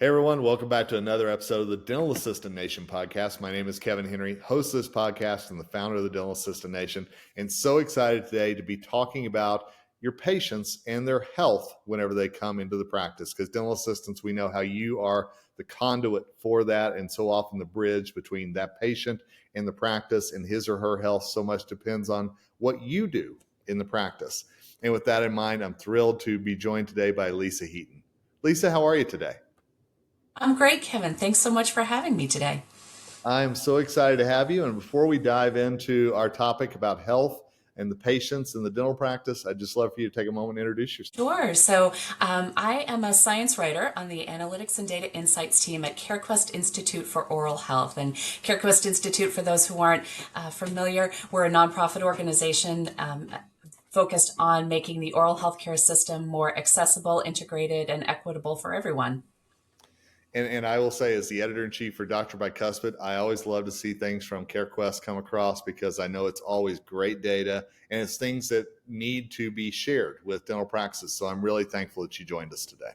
Hey everyone, welcome back to another episode of the Dental Assistant Nation podcast. My name is Kevin Henry, host of this podcast and the founder of the Dental Assistant Nation, and so excited today to be talking about your patients and their health whenever they come into the practice. Because dental assistants, we know how you are the conduit for that, and so often the bridge between that patient and the practice and his or her health so much depends on what you do in the practice. And with that in mind, I'm thrilled to be joined today by Lisa Heaton. Lisa, how are you today? I'm great, Kevin. Thanks so much for having me today. I'm so excited to have you. And before we dive into our topic about health and the patients in the dental practice, I'd just love for you to take a moment and introduce yourself. Sure. I am a science writer on the Analytics and Data Insights team at CareQuest Institute for Oral Health. And CareQuest Institute, for those who aren't familiar, we're a nonprofit organization focused on making the oral healthcare system more accessible, integrated, and equitable for everyone. And I will say, as the editor in chief for Dr. Bicuspid, I always love to see things from CareQuest come across because I know it's always great data and it's things that need to be shared with dental practices. So I'm really thankful that you joined us today.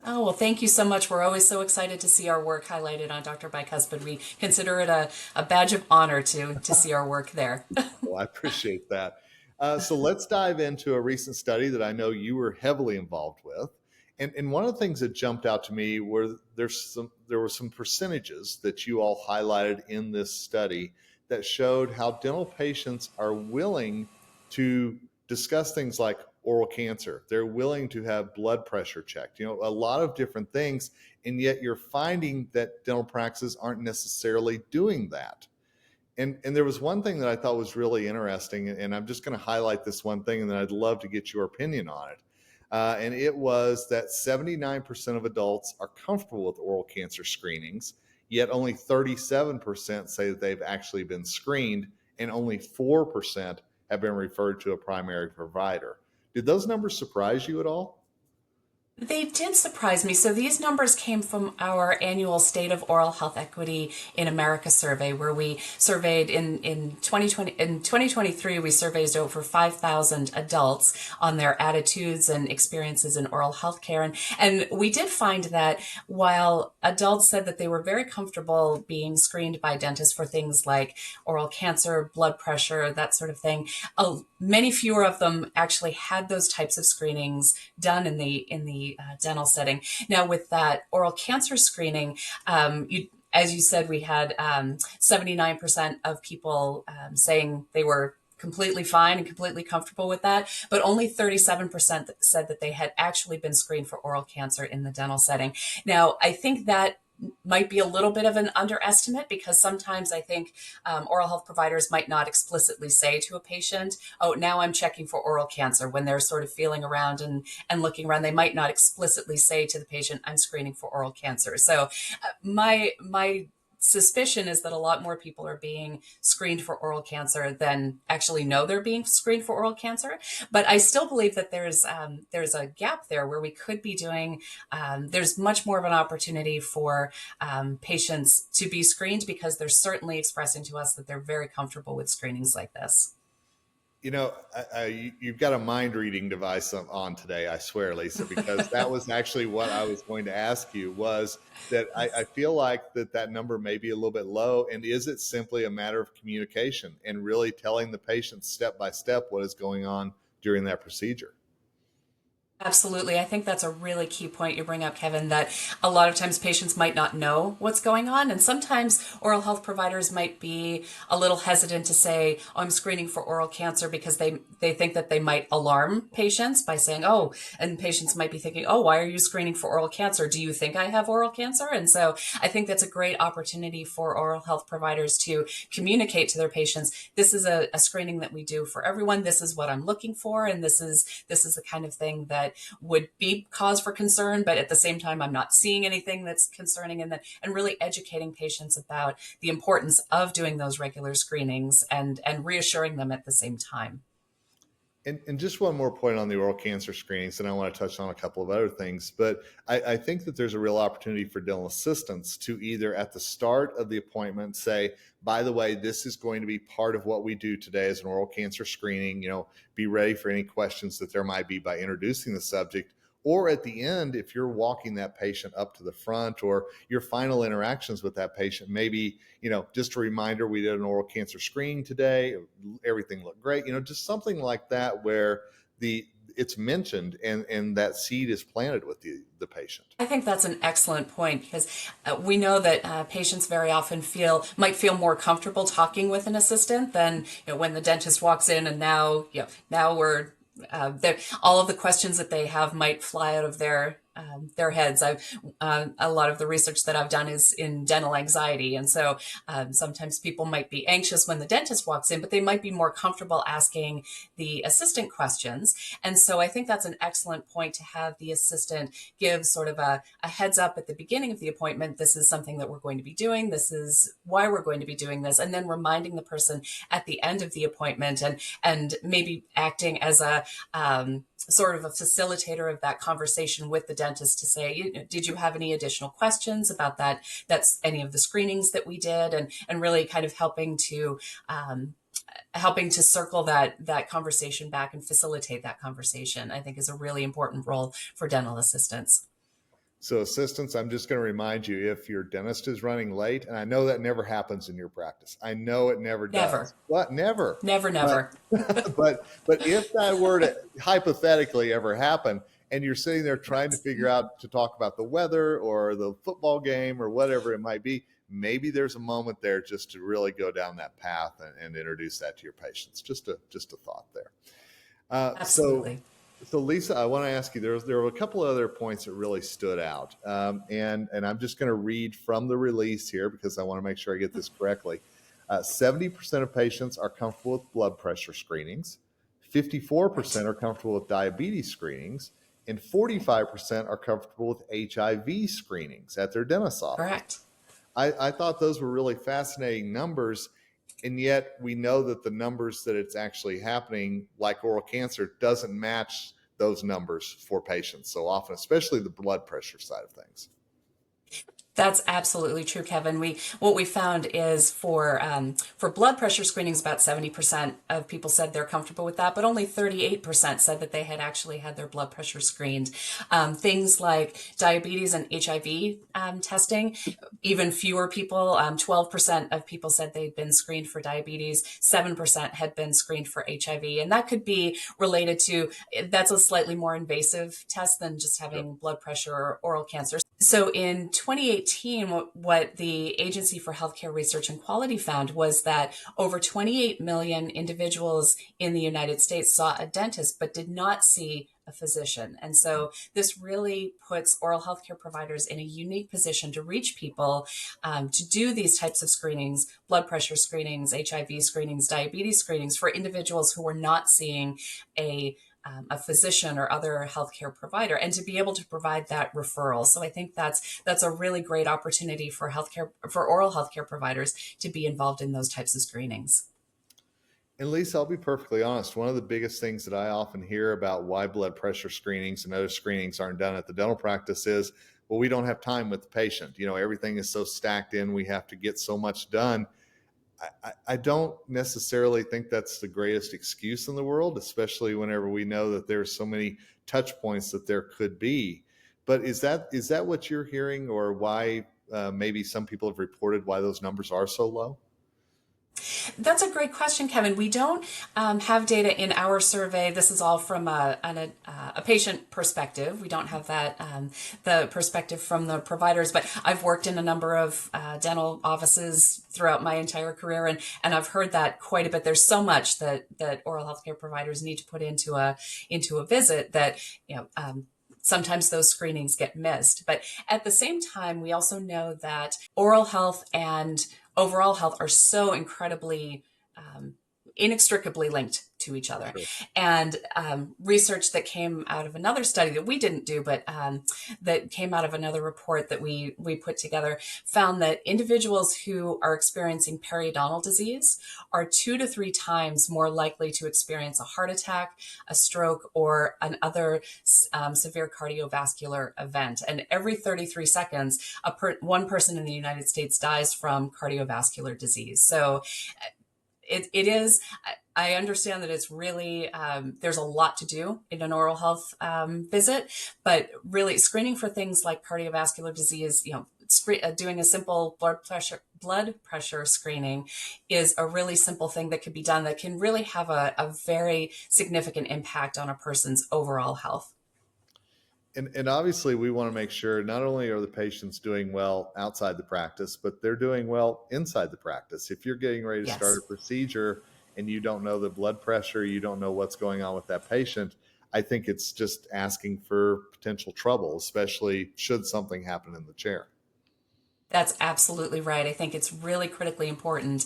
Oh, well, thank you so much. We're always so excited to see our work highlighted on Dr. Bicuspid. We consider it a badge of honor to see our work there. Well, I appreciate that. So let's dive into a recent study that I know you were heavily involved with. And one of the things that jumped out to me were there were some percentages that you all highlighted in this study that showed how dental patients are willing to discuss things like oral cancer. They're willing to have blood pressure checked, a lot of different things. And yet you're finding that dental practices aren't necessarily doing that. And there was one thing that I thought was really interesting, and I'm just going to highlight this one thing, and then I'd love to get your opinion on it. And it was that 79% of adults are comfortable with oral cancer screenings, yet only 37% say that they've actually been screened, and only 4% have been referred to a primary provider. Did those numbers surprise you at all? They did surprise me. So these numbers came from our annual State of Oral Health Equity in America survey, where we surveyed in 2023, we surveyed over 5,000 adults on their attitudes and experiences in oral health care. And we did find that while adults said that they were very comfortable being screened by dentists for things like oral cancer, blood pressure, that sort of thing, many fewer of them actually had those types of screenings done in the dental setting. Now, with that oral cancer screening, as you said, we had 79% of people saying they were completely fine and completely comfortable with that, but only 37% said that they had actually been screened for oral cancer in the dental setting. Now, I think that might be a little bit of an underestimate because sometimes I think oral health providers might not explicitly say to a patient, oh, now I'm checking for oral cancer. When they're sort of feeling around and looking around, they might not explicitly say to the patient, I'm screening for oral cancer. So my suspicion is that a lot more people are being screened for oral cancer than actually know they're being screened for oral cancer. But I still believe that there's a gap there where we could be doing. There's much more of an opportunity for patients to be screened because they're certainly expressing to us that they're very comfortable with screenings like this. You've got a mind reading device on today, I swear, Lisa, because that was actually what I was going to ask you was that I feel like that number may be a little bit low. And is it simply a matter of communication and really telling the patient step by step what is going on during that procedure? Absolutely. I think that's a really key point you bring up, Kevin, that a lot of times patients might not know what's going on. And sometimes oral health providers might be a little hesitant to say, oh, I'm screening for oral cancer because they think that they might alarm patients by saying, oh, and patients might be thinking, oh, why are you screening for oral cancer? Do you think I have oral cancer? And so I think that's a great opportunity for oral health providers to communicate to their patients. This is a screening that we do for everyone. This is what I'm looking for. And this is the kind of thing that would be cause for concern, but at the same time, I'm not seeing anything that's concerning, and really educating patients about the importance of doing those regular screenings and reassuring them at the same time. And just one more point on the oral cancer screenings, and I want to touch on a couple of other things, but I think that there's a real opportunity for dental assistants to either at the start of the appointment say, by the way, this is going to be part of what we do today as an oral cancer screening, be ready for any questions that there might be by introducing the subject, Or at the end, if you're walking that patient up to the front, or your final interactions with that patient, maybe, just a reminder, we did an oral cancer screening today, everything looked great, just something like that, where it's mentioned, and that seed is planted with the patient. I think that's an excellent point, because we know that patients very often might feel more comfortable talking with an assistant than when the dentist walks in, and now we're all of the questions that they have might fly out of their heads. A lot of the research that I've done is in dental anxiety, and so sometimes people might be anxious when the dentist walks in, but they might be more comfortable asking the assistant questions. And so I think that's an excellent point, to have the assistant give sort of a heads up at the beginning of the appointment. This is something that we're going to be doing. This is why we're going to be doing this. And then reminding the person at the end of the appointment, and maybe acting as a sort of a facilitator of that conversation with the dentist, to say, did you have any additional questions about that's any of the screenings that we did, and really kind of helping to circle that conversation back and facilitate that conversation, I think is a really important role for dental assistants. So, assistants, I'm just going to remind you, if your dentist is running late, and I know that never happens in your practice, I know it never Never, does, but never, never, but never. but if that were to hypothetically ever happen, and you're sitting there trying to figure out to talk about the weather or the football game or whatever it might be, maybe there's a moment there just to really go down that path, and introduce that to your patients. Just a thought there. Uh, so Absolutely. so, Lisa, I want to ask you. There were a couple of other points that really stood out, and I'm just going to read from the release here, because I want to make sure I get this correctly. 70% of patients are comfortable with blood pressure screenings, 54% Right. are comfortable with diabetes screenings, and 45% are comfortable with HIV screenings at their dentist's office. Correct. I thought those were really fascinating numbers. And yet we know that the numbers that it's actually happening, like oral cancer, doesn't match those numbers for patients so often, especially the blood pressure side of things. That's absolutely true, Kevin. What we found is for blood pressure screenings, about 70% of people said they're comfortable with that, but only 38% said that they had actually had their blood pressure screened. Things like diabetes and HIV testing, even fewer people. 12% of people said they'd been screened for diabetes. 7% had been screened for HIV, and that could be related to, that's a slightly more invasive test than just Sure. having blood pressure or oral cancer. So in 2018, what the Agency for Healthcare Research and Quality found was that over 28 million individuals in the United States saw a dentist but did not see a physician. And so this really puts oral healthcare providers in a unique position to reach people, to do these types of screenings, blood pressure screenings, HIV screenings, diabetes screenings, for individuals who are not seeing a physician or other healthcare provider, and to be able to provide that referral. So I think that's a really great opportunity for oral healthcare providers to be involved in those types of screenings. And Lisa, I'll be perfectly honest. One of the biggest things that I often hear about why blood pressure screenings and other screenings aren't done at the dental practice is, well, we don't have time with the patient. Everything is so stacked in, we have to get so much done. I don't necessarily think that's the greatest excuse in the world, especially whenever we know that there's so many touch points that there could be. But is that what you're hearing, or why maybe some people have reported why those numbers are so low? That's a great question, Kevin. We don't have data in our survey. This is all from a patient perspective. We don't have the perspective from the providers, but I've worked in a number of dental offices throughout my entire career, and I've heard that quite a bit. There's so much that oral healthcare providers need to put into a visit that, sometimes those screenings get missed. But at the same time, we also know that oral health and overall health are so incredibly inextricably linked to each other. Sure. And research that came out of another study that we didn't do, but that came out of another report that we put together, found that individuals who are experiencing periodontal disease are 2 to 3 times more likely to experience a heart attack, a stroke, or another severe cardiovascular event. And every 33 seconds, one person in the United States dies from cardiovascular disease. So it is, I understand that it's really, there's a lot to do in an oral health visit, but really screening for things like cardiovascular disease, doing a simple blood pressure screening is a really simple thing that could be done that can really have a very significant impact on a person's overall health. And obviously, we want to make sure not only are the patients doing well outside the practice, but they're doing well inside the practice. If you're getting ready to start a Yes. procedure and you don't know the blood pressure, you don't know what's going on with that patient, I think it's just asking for potential trouble, especially should something happen in the chair. That's absolutely right. I think it's really critically important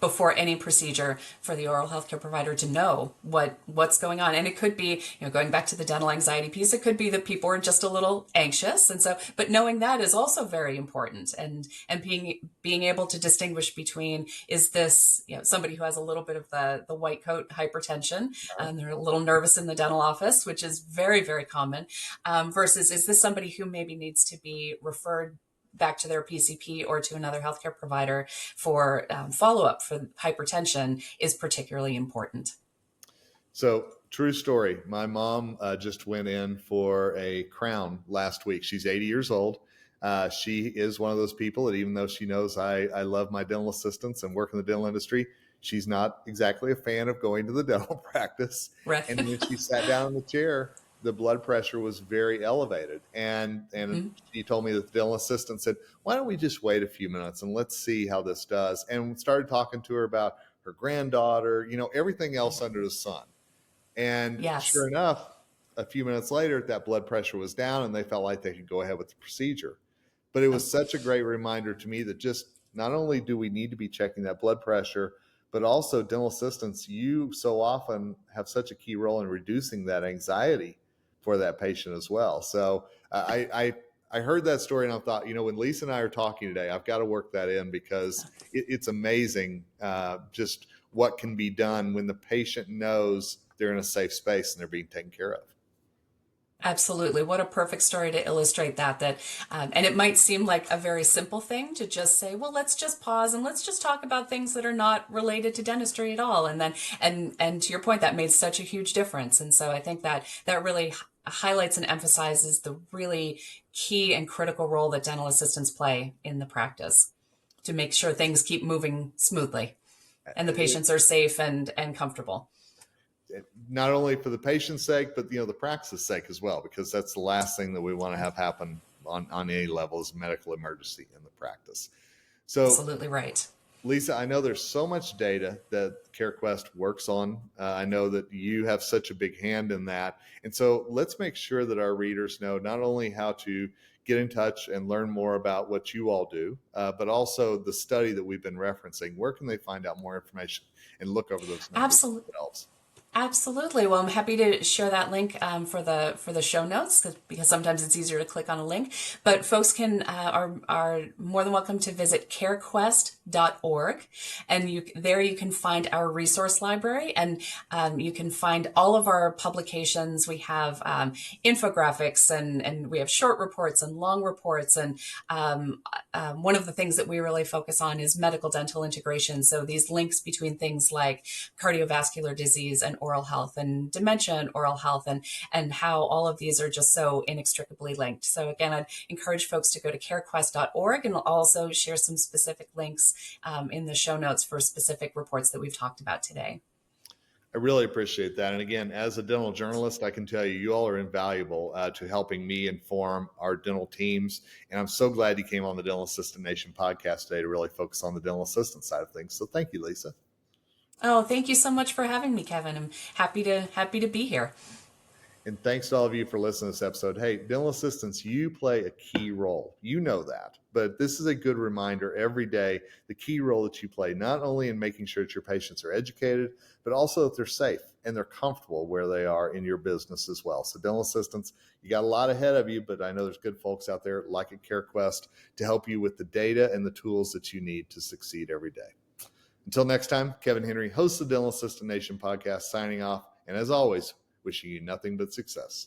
before any procedure for the oral healthcare provider to know what's going on. And it could be, going back to the dental anxiety piece, it could be that people are just a little anxious. And so, but knowing that is also very important, and being able to distinguish between, is this, somebody who has a little bit of the white coat hypertension, and they're a little nervous in the dental office, which is very, very common, versus, is this somebody who maybe needs to be referred back to their PCP or to another healthcare provider for follow-up for hypertension, is particularly important. So, true story. My mom just went in for a crown last week. She's 80 years old. She is one of those people that, even though she knows I love my dental assistants and work in the dental industry, she's not exactly a fan of going to the dental practice. Right. And when she sat down in the chair, the blood pressure was very elevated. And Mhm. she told me that the dental assistant said, "Why don't we just wait a few minutes and let's see how this does?" And started talking to her about her granddaughter, everything else under the sun. And sure Yes. enough, a few minutes later, that blood pressure was down and they felt like they could go ahead with the procedure. But it Oh, was such a great reminder to me that just not only do we need to be checking that blood pressure, but also dental assistants, you so often have such a key role in reducing that anxiety for that patient as well. So I heard that story and I thought, when Lisa and I are talking today, I've got to work that in because it's amazing just what can be done when the patient knows they're in a safe space and they're being taken care of. absolutely. What a perfect story to illustrate that. And it might seem like a very simple thing to just say, well, let's just pause and let's just talk about things that are not related to dentistry at all. And then, and to your point, that made such a huge difference. And so I think that really highlights and emphasizes the really key and critical role that dental assistants play in the practice to make sure things keep moving smoothly and the It, patients are safe and comfortable. Not only for the patient's sake, but the practice's sake as well, because that's the last thing that we want to have happen on any level is medical emergency in the practice. So, Absolutely right. Lisa, I know there's so much data that CareQuest works on. I know that you have such a big hand in that. And so let's make sure that our readers know not only how to get in touch and learn more about what you all do, but also the study that we've been referencing. Where can they find out more information and look over those numbers Absolutely. themselves? Absolutely. Well, I'm happy to share that link for the show notes because sometimes it's easier to click on a link. But folks are more than welcome to visit carequest.org, and you can find our resource library, and you can find all of our publications. We have infographics, and we have short reports and long reports, and one of the things that we really focus on is medical dental integration. So these links between things like cardiovascular disease and oral health, and dementia and oral health, and how all of these are just so inextricably linked. So again, I'd encourage folks to go to carequest.org, and I'll also share some specific links in the show notes for specific reports that we've talked about today. I really appreciate that. And again, as a dental journalist, I can tell you, you all are invaluable to helping me inform our dental teams. And I'm so glad you came on the Dental Assistant Nation podcast today to really focus on the dental assistant side of things. So thank you, Lisa. Oh, thank you so much for having me, Kevin. I'm happy to be here. And thanks to all of you for listening to this episode. Hey, dental assistants, you play a key role. You know that. But this is a good reminder every day, the key role that you play, not only in making sure that your patients are educated, but also that they're safe and they're comfortable where they are in your business as well. So dental assistants, you got a lot ahead of you, but I know there's good folks out there like at CareQuest to help you with the data and the tools that you need to succeed every day. Until next time, Kevin Henry, host of the Dental Assistant Nation podcast, signing off. And as always, wishing you nothing but success.